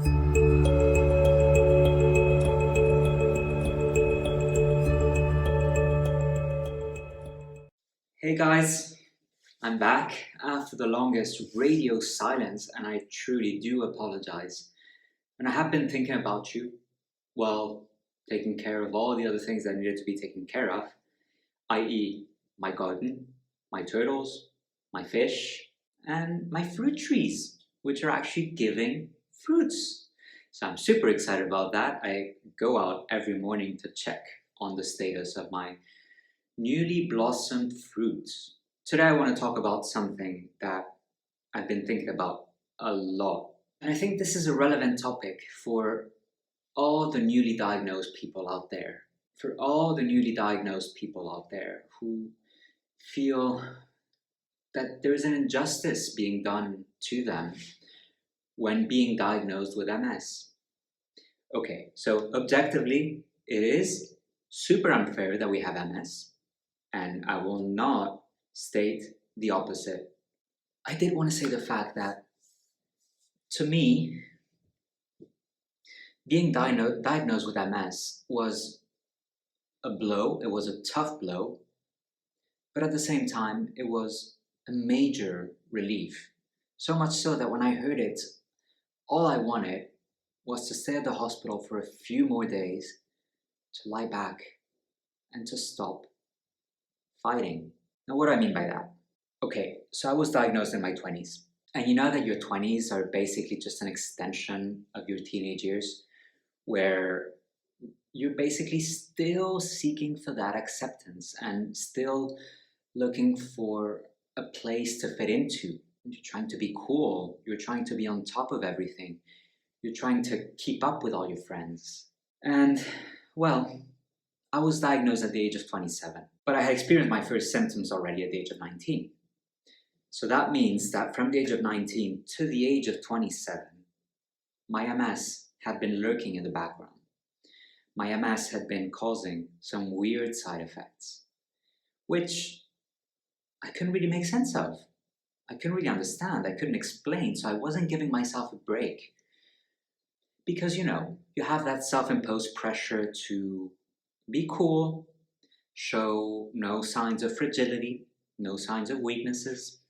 Hey guys, I'm back after the longest radio silence and I truly do apologize. And I have been thinking about you, well, taking care of all the other things that needed to be taken care of, i.e. my garden, my turtles, my fish, and my fruit trees, which are actually giving fruits. So I'm super excited about that. I go out every morning to check on the status of my newly blossomed fruits. Today I want to talk about something that I've been thinking about a lot. And I think this is a relevant topic for all the newly diagnosed people out there. For all the newly diagnosed people out there who feel that there's an injustice being done to them when being diagnosed with MS. Okay, so objectively, it is super unfair that we have MS. And I will not state the opposite. I did want to say the fact that, to me, being diagnosed with MS was a blow. It was a tough blow. But at the same time, it was a major relief. So much so that when I heard it, all I wanted was to stay at the hospital for a few more days, to lie back, and to stop fighting. Now, what do I mean by that? Okay, so I was diagnosed in my 20s. And you know that your 20s are basically just an extension of your teenage years, where you're basically still seeking for that acceptance and still looking for a place to fit into. You're trying to be cool. You're trying to be on top of everything. You're trying to keep up with all your friends. And, well, I was diagnosed at the age of 27, but I had experienced my first symptoms already at the age of 19. So that means that from the age of 19 to the age of 27, my MS had been lurking in the background. My MS had been causing some weird side effects, which I couldn't really make sense of. I couldn't really understand. I couldn't explain, so I wasn't giving myself a break. Because, you know, you have that self-imposed pressure to be cool, show no signs of fragility, no signs of weaknesses,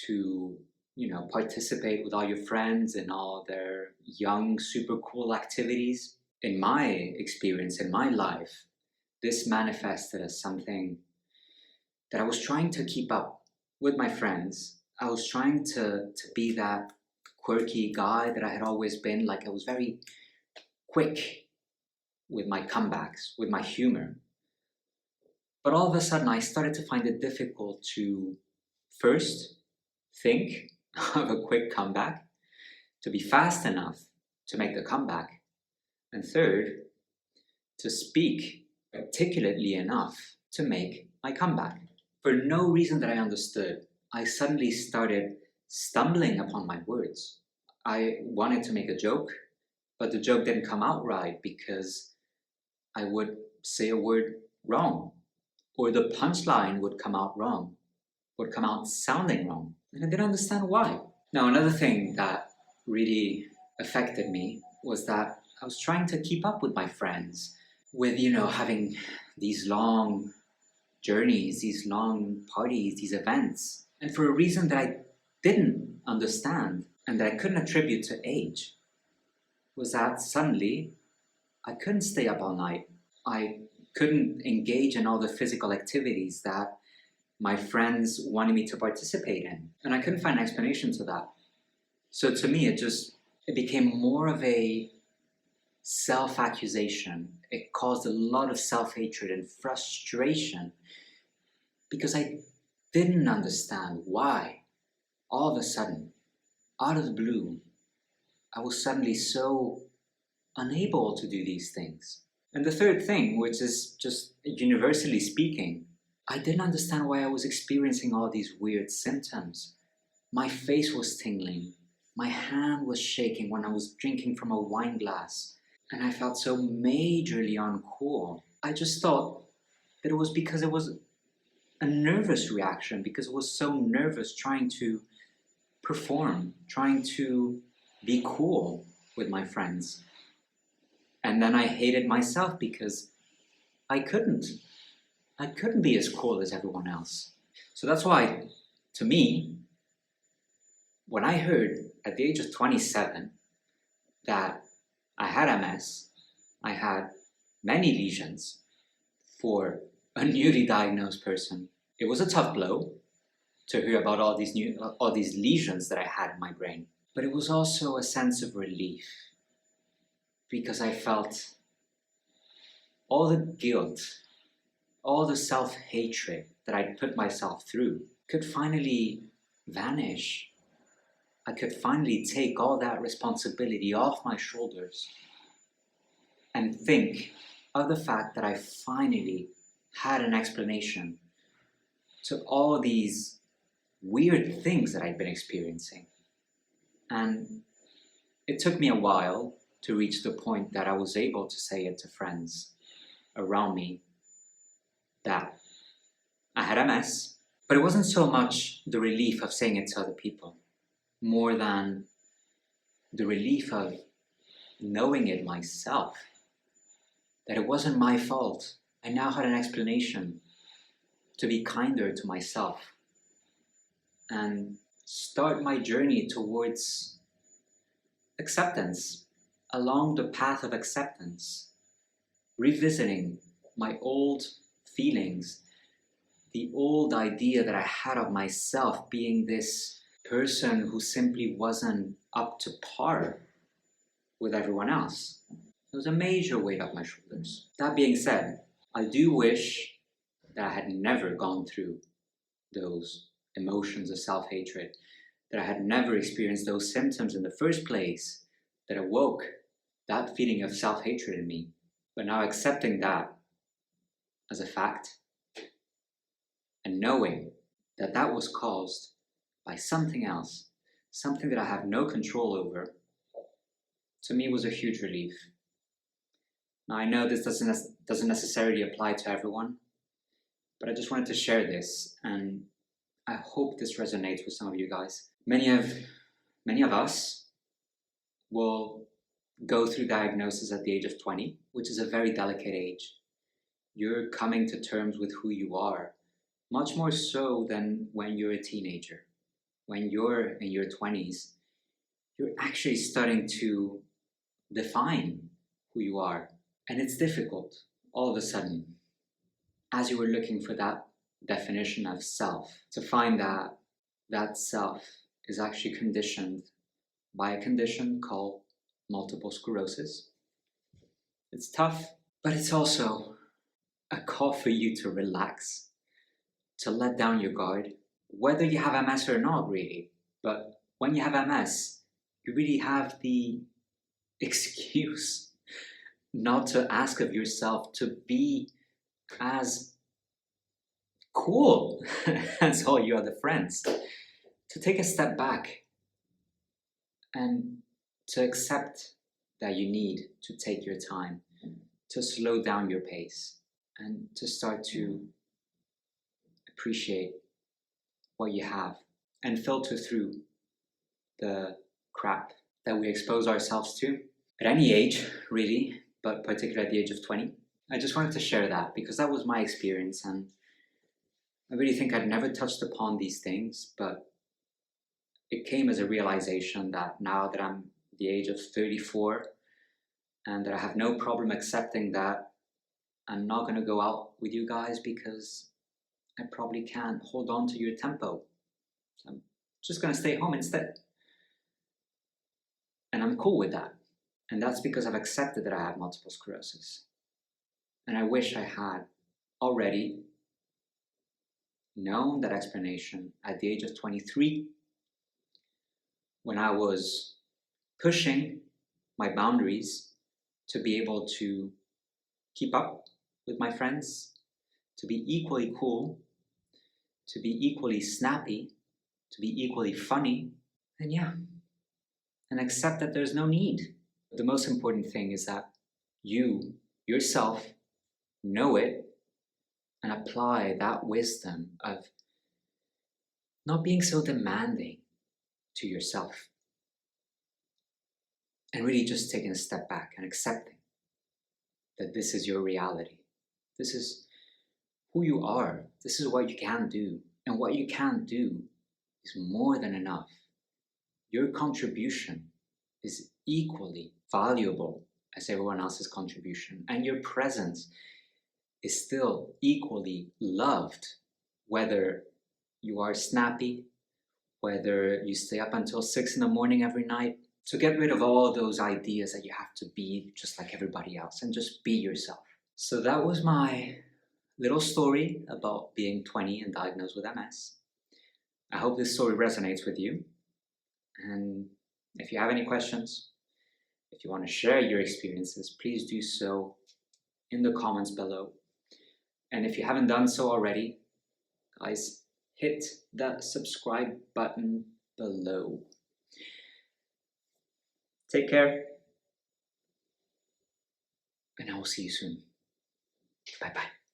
to, you know, participate with all your friends in all their young, super cool activities. In my experience, in my life, this manifested as something that I was trying to keep up with my friends. I was trying to be that quirky guy that I had always been. Like, I was very quick with my comebacks, with my humor. But all of a sudden, I started to find it difficult to first think of a quick comeback, to be fast enough to make the comeback, and third, to speak articulately enough to make my comeback. For no reason that I understood, I suddenly started stumbling upon my words. I wanted to make a joke, but the joke didn't come out right because I would say a word wrong, or the punchline would come out wrong, would come out sounding wrong, and I didn't understand why. Now, another thing that really affected me was that I was trying to keep up with my friends, with, you know, having these long journeys, these long parties, these events, and for a reason that I didn't understand and that I couldn't attribute to age, was that suddenly I couldn't stay up all night. I couldn't engage in all the physical activities that my friends wanted me to participate in. And I couldn't find an explanation to that. So to me, it became more of a self-accusation. It caused a lot of self-hatred and frustration because I didn't understand why all of a sudden, out of the blue, I was suddenly so unable to do these things. And the third thing, which is just universally speaking, I didn't understand why I was experiencing all these weird symptoms. My face was tingling. My hand was shaking when I was drinking from a wine glass. And I felt so majorly uncool. I just thought that it was because it was a nervous reaction, because I was so nervous trying to perform, trying to be cool with my friends. And then I hated myself because I couldn't. I couldn't be as cool as everyone else. So that's why, to me, when I heard at the age of 27 that I had MS, I had many lesions for a newly diagnosed person, it was a tough blow to hear about all these lesions that I had in my brain. But it was also a sense of relief because I felt all the guilt, all the self-hatred that I'd put myself through could finally vanish. I could finally take all that responsibility off my shoulders and think of the fact that I finally had an explanation to all these weird things that I'd been experiencing. And it took me a while to reach the point that I was able to say it to friends around me that I had MS, but it wasn't so much the relief of saying it to other people, more than the relief of knowing it myself, that it wasn't my fault. I now had an explanation to be kinder to myself and start my journey towards acceptance, along the path of acceptance, revisiting my old feelings, the old idea that I had of myself being this person who simply wasn't up to par with everyone else. It was a major weight off my shoulders. That being said, I do wish that I had never gone through those emotions of self-hatred, that I had never experienced those symptoms in the first place that awoke that feeling of self-hatred in me. But now accepting that as a fact and knowing that that was caused by something else, something that I have no control over, to me was a huge relief. Now I know this doesn't necessarily apply to everyone, but I just wanted to share this, and I hope this resonates with some of you guys. Many of us will go through diagnosis at the age of 20, which is a very delicate age. You're coming to terms with who you are, much more so than when you're a teenager. When you're in your 20s, you're actually starting to define who you are. And it's difficult all of a sudden, as you were looking for that definition of self, to find that that self is actually conditioned by a condition called multiple sclerosis. It's tough, but it's also a call for you to relax, to let down your guard, whether you have MS or not, really. But when you have MS, you really have the excuse not to ask of yourself to be as cool as all your other friends, to take a step back and to accept that you need to take your time, to slow down your pace, and to start to appreciate what you have and filter through the crap that we expose ourselves to at any age, really, but particularly at the age of 20. I just wanted to share that because that was my experience, and I really think I'd never touched upon these things, but it came as a realization that now that I'm the age of 34 and that I have no problem accepting that I'm not going to go out with you guys because I probably can't hold on to your tempo. So I'm just going to stay home instead. And I'm cool with that. And that's because I've accepted that I have multiple sclerosis. And I wish I had already known that explanation at the age of 23, when I was pushing my boundaries to be able to keep up with my friends, to be equally cool, to be equally snappy, to be equally funny, and and accept that there's no need. The most important thing is that you, yourself, know it and apply that wisdom of not being so demanding to yourself. and really just taking a step back and accepting that this is your reality. This is who you are. This is what you can do. And what you can do is more than enough. Your contribution is equally valuable as everyone else's contribution. And your presence is still equally loved, whether you are snappy, whether you stay up until 6 in the morning every night. So get rid of all those ideas that you have to be just like everybody else and just be yourself. So that was my little story about being 20 and diagnosed with MS. I hope this story resonates with you. And if you have any questions, if you want to share your experiences, please do so in the comments below. And if you haven't done so already, guys, hit that subscribe button below. Take care, and I will see you soon. Bye-bye.